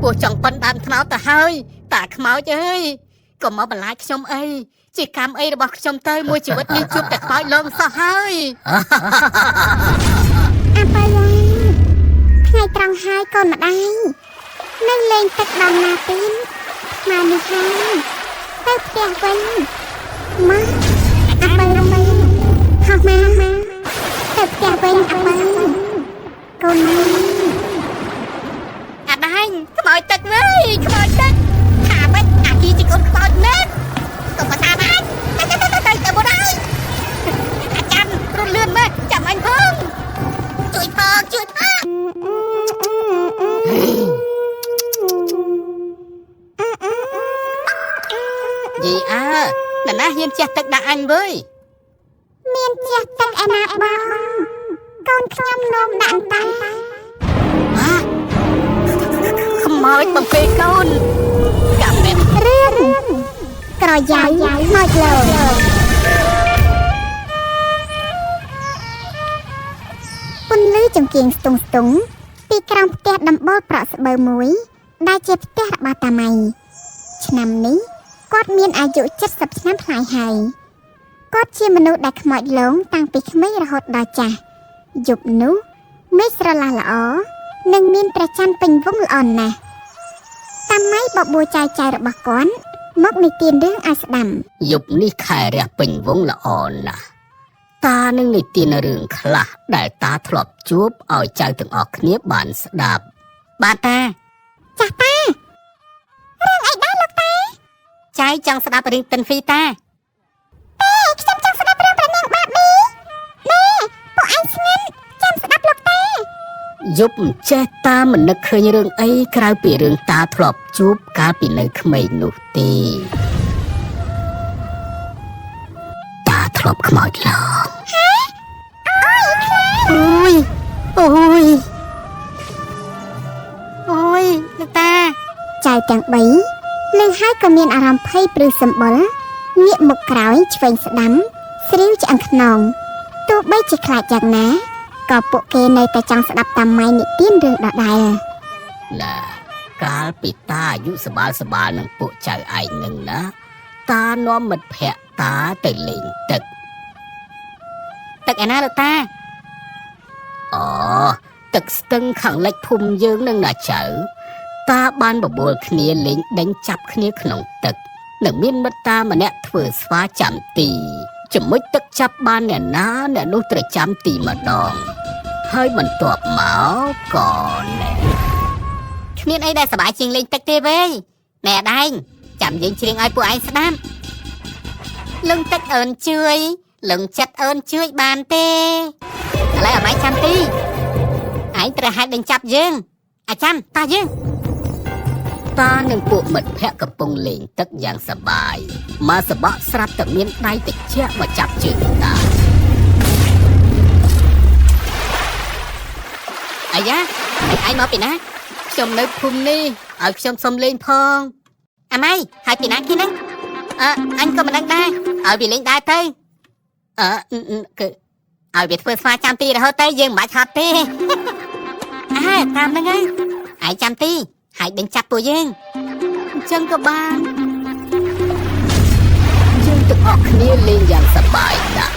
ពួកចង់ប៉ុនដើមថ្នោតទៅហើយតាខ្មោចអើយកុំមកបន្លាចខ្ញុំអីជាកម្មអីរបស់ខ្ញុំទៅមួយជីវិតនេះជួបតែខ្មោចលងសោះហើយអាប៉ាថ្ងៃត្រង់ហើយកូនម្ដាយនៅលេងទឹកដល់ណាទីនមកនេះហើយទៅផ្ទះវិញមកអាប៉ាហោះមកទៅផ្ទះវិញអាប៉ាកូនអាដាញ់ខ្មោចទឹកវើយខ្មោចទឹកថាម៉េចអាគីជាកូនខ្មោចមែនកុំថាម៉េចទៅបុរាណអាចាំរត់លឿនមើលចាំអញផងជួយផងយីអើណាស់ហ៊ានជះទឹកដាក់អញវើយមានជះទឹកឯណាបងកូនខ្ញុំនោមដាក់តាខ្មោចបំពេកូនចាំមែនរឿងក្រយ៉ៃខ្មោចលើពន្លឺចង្គៀងស្ទង់ពីក្រោមផ្ទះដំបូលប្រក់ស្បូវមួយដែលជាផ្ទះរបស់តាម៉ៃឆ្នាំនេះគាត់មានអាយុ70ឆ្នាំផ្លាយហើយគាត់ជាមនុស្សដែលខ្មោចលងតាំងពីក្មេងរហូតដល់ចាស់យប់នោះមេឃស្រឡះល្អនិងមានព្រះច័ន្ទពេញវង់ល្អណាស់តាម៉ៃបបួលចាយរបស់គាត់មកនិទានរឿងឲ្យស្ដាប់យប់នេះខែរះពេញវង់ល្អណាស់តានឹងនិទានរឿងខ្លះដែលតាធ្លាប់ជួបឲ្យចៅទាំងអស់គ្នាបានស្ដាប់បាទតាចាស់តារឿងអីដែរលោកតាចៅចង់ស្ដាប់រឿងទិនហ្វីតាខ្ញុំចង់ស្ដាប់រឿងព្រះនាងបាប៊ីពួកឯងស្ងាត់ចាំស្ដាប់លោកតាយប់ចេះតាមិននឹកឃើញរឿងអីក្រៅពីរឿងតាធ្លាប់ជួបកាលពីនៅក្មេងនោះទេតាធ្លាប់ខ្មោចឡងអូយលោកតាចៅទាំង3លើហើយក៏មានអារម្មណ៍ភ័យព្រឺសម្បុរងាកមុខក្រោយឆ្វេងស្ដាំស្រីវឆ្អឹងខ្នងទោះបីជាខ្លាចយ៉ាងណាក៏ពួកគេនៅតែចង់ស្ដាប់តាម៉ៃនិទានរឿងដដែលណាកាលពីតាអាយុសបាល់នឹងពួកចៅឯងនឹងណាតានាំមិត្តភក្តិតាទៅលេងទឹកឯណាលោកតាអូទឹកស្ទឹងខាងលិចភូមិយើងនឹងណាចៅតាបានបបួលគ្នាលេងដេញចាប់គ្នាក្នុងទឹកនឹងមានមិត្តតាម្នាក់ធ្វើស្វាចាំទីជាមួយទឹកចាប់បានអ្នកណាអ្នកនោះត្រូវចាំទីម្ដងហើយបន្ទាប់មកក៏ណែគ្មានអីដែលសប្បាយជាងលេងទឹកទេវេណែដែងចាំយើងច្រៀងឲ្យពួកឯងស្ដាប់លឹងទឹកអើនជួយលឹងចិត្តអើនជួយបានទេឥឡូវអមៃចាំទីឯងត្រូវហៅដេញចាប់យើងអាចាំតោះយើងតានឹងពួកមិត្តភក្តិកំពុងលេងទឹកយ៉ាងសប្បាយមកសបកស្រាប់តែមានដៃតិចមកចាប់ជើងតាអាយ៉ាឯងមកពីណាខ្ញុំនៅភូមិនេះឲ្យខ្ញុំសុំលេងផងអាម៉ៃហើយពីណាគេហ្នឹងអញក៏មិនដឹងដែរឲ្យវាលេងដែរទៅគឺឲ្យវាធ្វើស្វាចាំទីរហូតទៅយើងមិនបាច់ហត់ទេតាមហ្នឹងហើយឯងចាំទីហើយដេញចាប់ពួកយើងអញ្ចឹងក៏បានយើងទាំងអស់គ្នាលេងយ៉ាងសប្បាយណាស់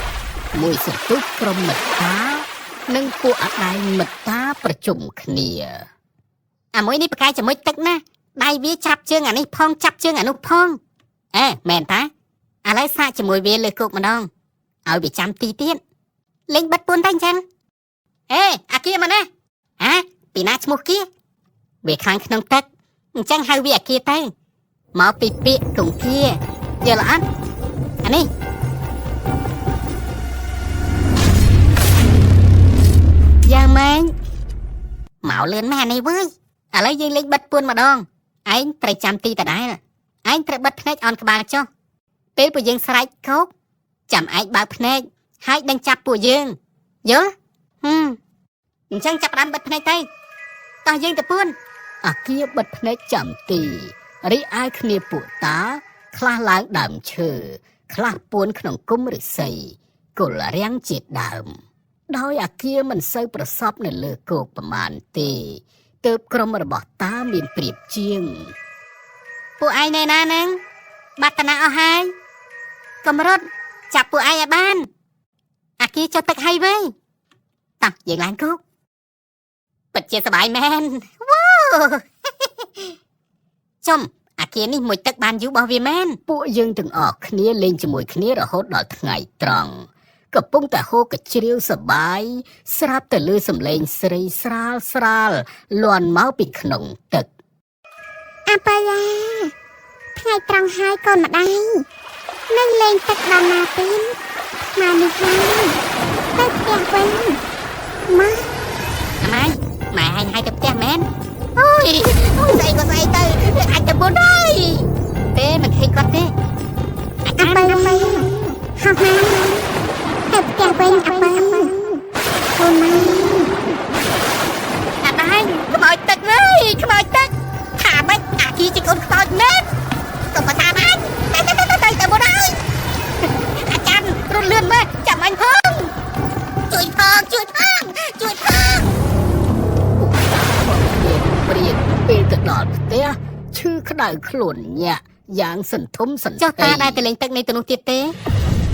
មួយសន្ទុះក្រុមមិត្តតានិងពួកអដៃមិត្តតាប្រជុំគ្នាអាមួយនេះប្រកែជាមួយទឹកណាដៃវាចាប់ជើងអានេះផងចាប់ជើងអានោះផងមែនតាឥឡូវសាកជាមួយវាលើគោកម្ដងឲ្យវាចាំទីទៀតលេងបិទពួនតែអញ្ចឹងអាគៀមកណាពីណាឈ្មោះគៀវាខាងក្នុងទឹកអញ្ចឹងហៅវាអាគៀទៅមកពីពាក្យគង្គាយល់អត់អានេះយ៉ាងម៉េចមកលឿនណាស់នេះវើយឥឡូវយើងលេងបិទពួនម្ដងឯងត្រូវចាំទីដដែលឯងត្រូវបិទភ្នែកអោនក្បាលចុះពេលពួកយើងស្រែកកោកចាំឯងបើកភ្នែកហើយដេញចាប់ពួកយើងយល់អញ្ចឹងចាប់ដើមបិទភ្នែកទៅតោះយើងទៅពួនអាគៀបិទភ្នែកចាំទីរីឯគ្នាពួកតាខ្លះឡើងដើមឈើខ្លះពួនក្នុងគុម្ពឫស្សីគល់រាំងជាដើមដោយអាគៀមិនសូវប្រសពនៅលើគោកប្រមាណទេ ទើបក្រុមរបស់តាមានប្រៀបជាងពួកឯងនៅណាហ្នឹងបាត់តាណាអស់ហើយកំរត់ចាប់ពួកឯងឲ្យបានអាគីចុះទឹកហើយវិញតោះយើងឡើងគោកពិតជាសប្បាយមែនវ៉ាចំអាគារនេះមួយទឹកបានយូររបស់វាមែនពួកយើងទាំងអស់គ្នាលេងជាមួយគ្នារហូតដល់ថ្ងៃត្រង់កំពុងតែហូរកញ្ជ្រៀវសប្បាយស្រាប់តែឮសំឡេងស្រីស្រាលលាន់មកពីក្នុងទឹកអាប៉ាយ៉ាថ្ងៃត្រង់ហើយកូនម្ដាយនៅលេងទឹកដល់ណាទៀតមកនេះហើយទៅផ្ទះវិញមកម៉ែឲ្យទៅផ្ទះមែនអូយស្អីក៏ស្អីទៅអាចទៅបុនហើយទេមិនឃើញគាត់ទេអាប៉ាយ៉ាហៅទៅផ្ទះវិញអាប៉ាកូនម៉ែអាម៉ែខ្មោចទឹកហើយខ្មោចទឹកថាម៉េចអាគីជាកូនខ្មោចមែនក៏មកថាម៉េចទៅបុនហើយអាចារ្យរត់លឿនមកចាំអញផងជួយផងព្រៀនពេលទៅដល់ផ្ទះឈឺក្តៅខ្លួនញាក់យ៉ាងសន្ធំសន្តិចុះតាដែលទៅលេងទឹកនេះទៅនោះទៀតទេ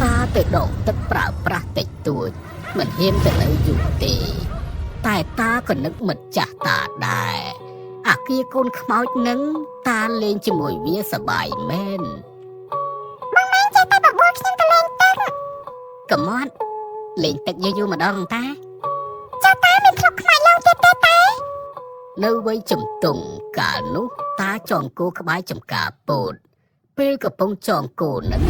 តាទៅដងទឹកប្រើប្រាស់តិចតួចមិនហ៊ានទៅនៅយូរទេតែតាក៏នឹកមិនចាស់តាដែរអាគារកូនខ្មោចនឹងតាលេងជាមួយវាសប្បាយមែនបងម៉ែចេះតែបបួលខ្ញុំទៅលេងទឹកកំមត់លេងទឹកយូរម្ដងតាចុះតាមានធ្លាប់ខ្មោចឡើងទៀតទេតានៅវ័យជំទង់កាលនោះតាចងគោក្បែរចំការពោតពេលកំពុងចងគោនឹង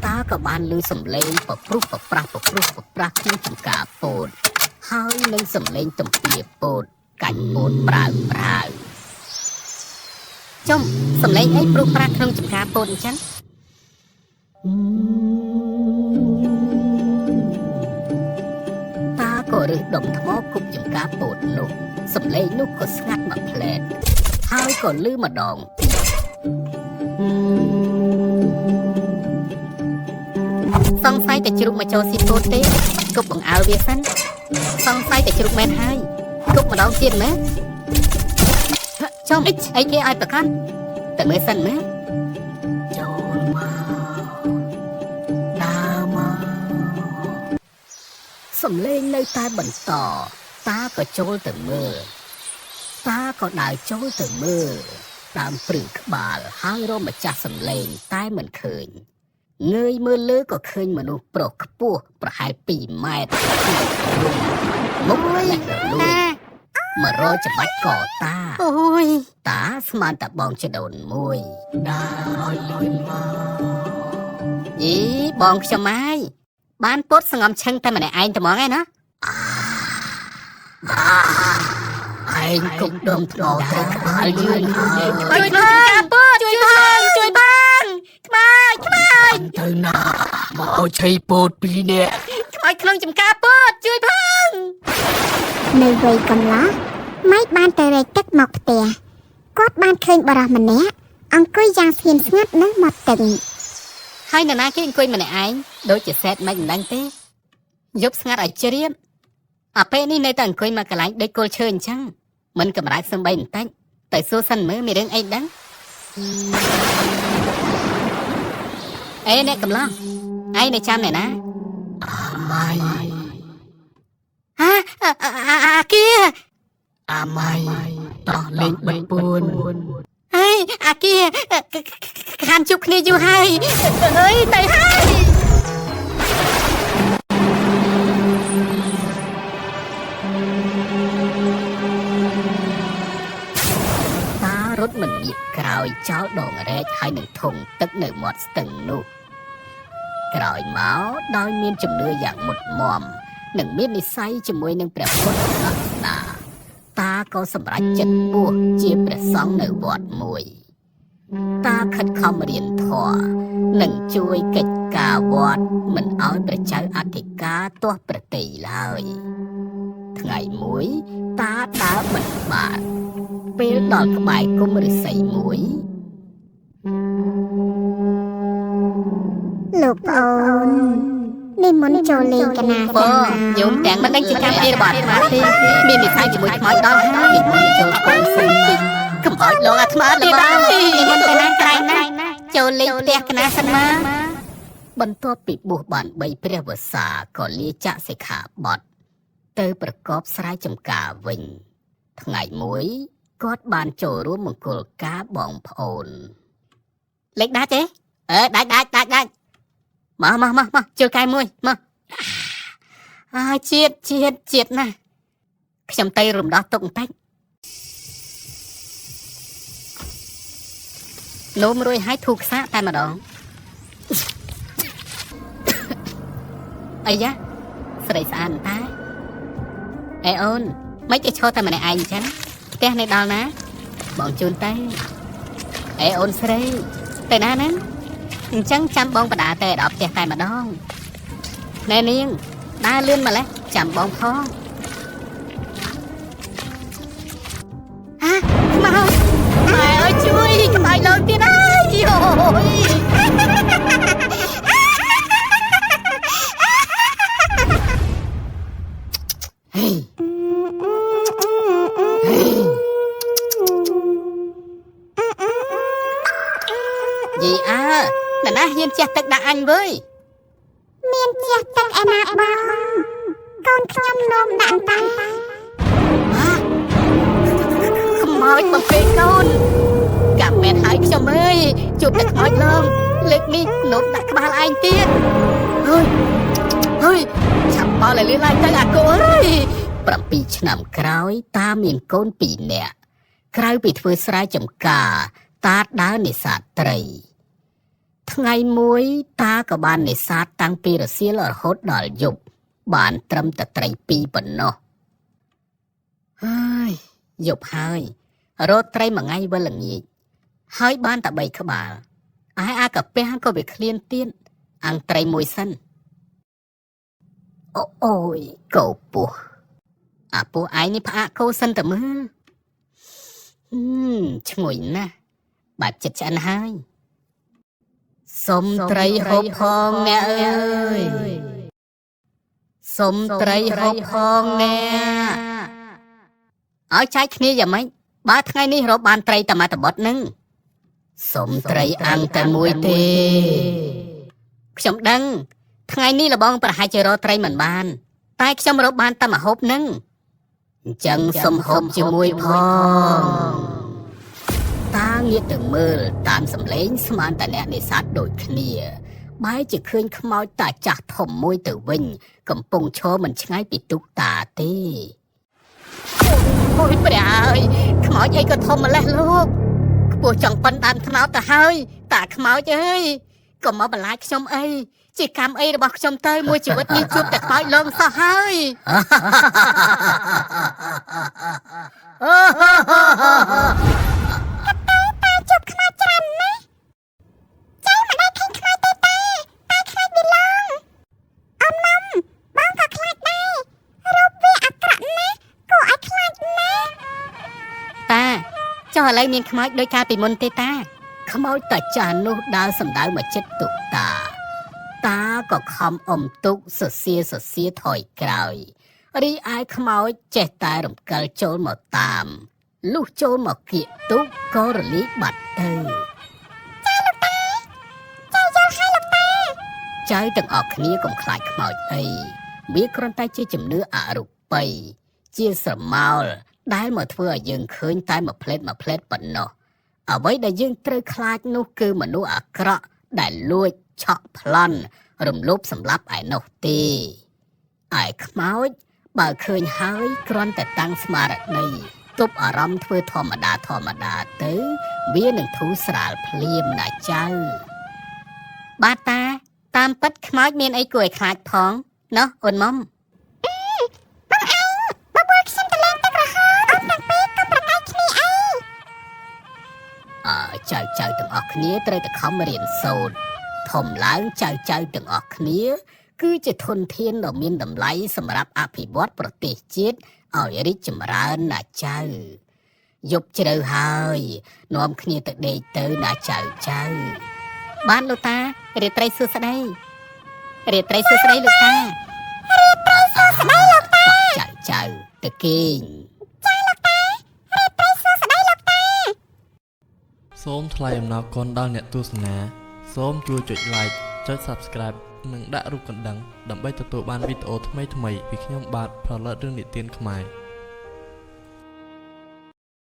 តាក៏បានឮសំឡេងប្រព្រុសប្រប្រាស់ជាងចំការពោតហើយនឹងសំឡេងទំពាពោតកាច់ពោតប្រើចំសំឡេងអីព្រុសប្រាស់ក្នុងចំការពោតអញ្ចឹងតាក៏រើសដុំថ្មគប់ចំការពោតនោះសំឡេងនោះក៏ស្ងាត់មកផ្លែតហើយក៏លឺម្ដងសង្ស័យតែជ្រូកមកចូលស៊ីពោតទេគប់បង្អើវាសិនសង្ស័យតែជ្រូកមែនហើយគប់ម្ដងទៀតមើលចំអីគេឲ្យប្រកាន់តែមើលសិនមើលចូលមកដើរមកសំឡេងនៅតែបន្តតាក៏ចូលទៅមើលតាក៏ដើរចូលទៅមើលតាមព្រឹងក្បាលហើយរកម្ចាស់សំឡេងតែមិនឃើញងើយមើលលើក៏ឃើញមនុស្សប្រុសខ្ពស់ប្រហែល2ម៉ែត្រមុខលះលួយមករកច្បាច់កតាអូយតាស្មានតែបងចដូនមួយដើរឲ្យលួយមកយីបងខ្ញុំហើយបានពុតសងំឈឹងតែម្នាក់ឯងតែហ្មងឯណាឯងគុំដុំថ្មទៅក្បាលយឺនហើយជួយផងជួយផងខ្មោចទៅណាមកឲ្យឆៃពោត2នាក់ខ្មោចក្នុងចំការពោតជួយផងនៅវ័យកំឡោះម៉ែបានទៅរែកទឹកមកផ្ទះគាត់បានឃើញបរិសម្នាក់អង្គុយយ៉ាងស្ងៀមស្ងាត់នៅមាត់ទឹកហើយនរណាគេអង្គុយម្នាក់ឯងដូចជាសែតមិនដឹងទេយប់ស្ងាត់ឲ្យជ្រាបអាពេលនេះនៅតែអង្គុយមកកន្លែងដូចគល់ឈើអញ្ចឹងមិនកម្រើកសំបីបន្តិចតែសួរសិនមើលមានរឿងអីដឹងអេអ្នកកំឡោះឯងនៅចាំអ្នកណាម៉ៃអាគីអាម៉ៃតោះលេងបិទពួនហេអាគីខានជួបគ្នាយូរហើយអើយទៅហើយរត់មិនងាកក្រោយចោលដងរែកហើយនឹងធុងទឹកនៅមាត់ស្ទឹងនោះក្រោយមកដោយមានជំនឿយ៉ាងមុតមមនិងមាននិស្ស័យជាមួយនឹងព្រះពុទ្ធសាសនាតាក៏សម្រេចចិត្តបួសជាព្រះសង្ឃនៅវត្តមួយតាខិតខំរៀនធម៌និងជួយកិច្ចការវត្តមិនឲ្យព្រះចៅអធិការទាស់ប្រតិឡើយថ្ងៃមួយតាដើរមិនបានពេលដល់ក្បែរគុំឫស្សីមួយលោកប្អូន និមន្តចូលលេងកណាសិនមក ញោមទាំងមិនដឹងជាកម្មវិធីរបស់អាត្មាទេមាននិស័យជាមួយខ្មោចដល់ហើយចូលកូនសិនកុំឲ្យលងអាត្មាទេបាទនិមន្តទៅណាក្រៃណាចូលលេងផ្ទះកណាសិនមកបន្ទាប់ពីបួសបាន3ព្រះវស្សាក៏លាចាកសិក្ខាបទទៅប្រកបស្រែចម្ការវិញថ្ងៃមួយគាត់បានចូលរួមមង្គលការបងប្អូនលេខដាច់ទេដាច់មកជួយកាយមួយមកជាតិណាខ្ញុំទៅរំដោះទុកបន្តិចនោមរួយឲ្យធូរខ្សាក់តែម្ដងអាយ៉ាស្រីស្អាតតាអេអូនមិនចេះឈរតែម្នាក់ឯងអញ្ចឹងផ្ទះនៅដល់ណាបងជូនទៅអេអូនស្រីទៅណាហ្នឹងអញ្ចឹងចាំបងបដាតែដល់ផ្ទះតែម្ដងណែនាងដើរលឿនម្លេះចាំបងផងខ្មោចម៉ែអើយជួយខ្មោចឡើងទៀតហើយយោហេយីអើណ៎ណាហ៊ានជះទឹកដាក់អញវើយមានជះទឹកឯណាបងកូនខ្ញុំនោមដាក់តាខ្មោចបំពេញកូនកាប់មែនហើយខ្ញុំអើយជួបតែខ្មោចលងលើកនេះនោមដាក់ក្បាលឯងទៀតហើយឆាប់បោលឲ្យលឿនឡើងទៅអាគូអើយ7ឆ្នាំក្រោយតាមានកូន2នាក់ក្រៅពីធ្វើស្រែចម្ការតាដើរនេសាទត្រីថ្ងៃមួយតាក៏បាននេសាទតាំងពីរសៀលរហូតដល់យប់បានត្រឹមតែត្រី2ប៉ុណ្ណោះហើយយប់ហើយរត់ត្រីមួយថ្ងៃវិលល្ងាចហើយបានតែ3ក្បាលអាកាពះក៏វាឃ្លានទៀតអាំងត្រីមួយសិនអូយកោពោះអាពោះឯងនេះផ្អាកកោសិនតែមើលឈ្ងុយណាស់បាត់ចិត្តឆ្អិនហើយសុំត្រីហូបផងអ្នកអើយសុំត្រីហូបផងអ្នកឲ្យចែកគ្នាយ៉ាងម៉េចបើថ្ងៃនេះរកបានត្រីតែមួយតបុតនឹងសុំត្រីអាំងតែមួយទេខ្ញុំដឹងថ្ងៃនេះលបងប្រហែលជារកត្រីមិនបានតែខ្ញុំរកបានតែមួយហូបនឹងអញ្ចឹងសុំហូបជាមួយផងតាងាកទៅមើលតាមសម្លេងស្មានតែអ្នកនេសាទដូចគ្នាបែរជាឃើញខ្មោចតាចាស់ធំមួយទៅវិញកំពុងឈរមិនឆ្ងាយពីទូកតាទេអូយព្រះអើយខ្មោចអីក៏ធំម្លេះលោកខ្ពស់ចង់ប៉ុនតាមថ្នោតទៅហើយតាខ្មោចអើយកុំមកបន្លាចខ្ញុំអីជាកម្មអីរបស់ខ្ញុំទៅមួយជីវិតនេះជួបតែខ្មោចលងសោះហើយតាជប់ខ្មោចច្រើនណាស់ចៅមិនដែលឃើញខ្មោចទេតាខ្លាចវាឡងអមបងក៏ខ្លាចដែររូបវាអាក្រក់ណាស់គួរឲ្យខ្លាចណាស់តាចុះឥឡូវមានខ្មោចដោយការពីមុនទេតាខ្មោចតាចាស់នោះដើរសម្ដៅមកចិត្តទុកតាក៏ខំអុំទុកសសៀថយក្រោយរីឯខ្មោចចេះតែរំកិលចូលមកតាមលុះចូលមកគៀកទុកក៏រលាយបាត់ទៅចាលោកតាចាយល់ហើយលោកតាចៅទាំងអស់គ្នាកុំខ្លាចខ្មោចអីវាគ្រាន់តែជាជំនឿអរូបីជាស្រមោលដែលមកធ្វើឲ្យយើងឃើញតែមួយផ្លេតប៉ុណ្ណោះអ្វីដែលយើងត្រូវខ្លាចនោះគឺមនុស្សអាក្រក់ដែលលួចឆក់ប្លន់រំលោភសម្លាប់ឯនោះទេឯខ្មោចបើឃើញហើយគ្រាន់តែតាំងស្មារតីទប់អារម្មណ៍ធ្វើធម្មតាទៅវានឹងធូរស្រាលភ្លាមណាចៅបាទតាតាមពិតខ្មោចមានអីគួរឲ្យខ្លាចផងណោះអូនមុំបងឯងបបួលខ្ញុំទៅលេងទឹកក្រហមអូនទាំងពីរក៏ប្រកែកគ្នាចៅទាំងអស់គ្នាត្រូវតែខំរៀនសូត្រធំឡើងចៅទាំងអស់គ្នាគឺជាធនធានដ៏មានតម្លៃសម្រាប់អភិវឌ្ឍប្រទេសជាតិឲ្យរីកចម្រើនណាចៅយប់ជ្រៅហើយនាំគ្នាទៅដេកទៅណាចៅបានលោកតារាត្រីសួស្ដី រៀបត្រីសួស្ដីលោកតារៀបត្រីសួស្ដីលោកតាចៅទៅគេងចាលោកតារៀបត្រីសួស្ដីលោកតាសូមថ្លែងអំណរគុណដល់អ្នកទស្សនាសូមជួយចុច like ចុច subscribe និងដាក់រូបកណ្ដឹងដើម្បីទទួលបានវីដេអូថ្មីៗពីខ្ញុំបាទផលិតរឿងនិទានខ្មែរ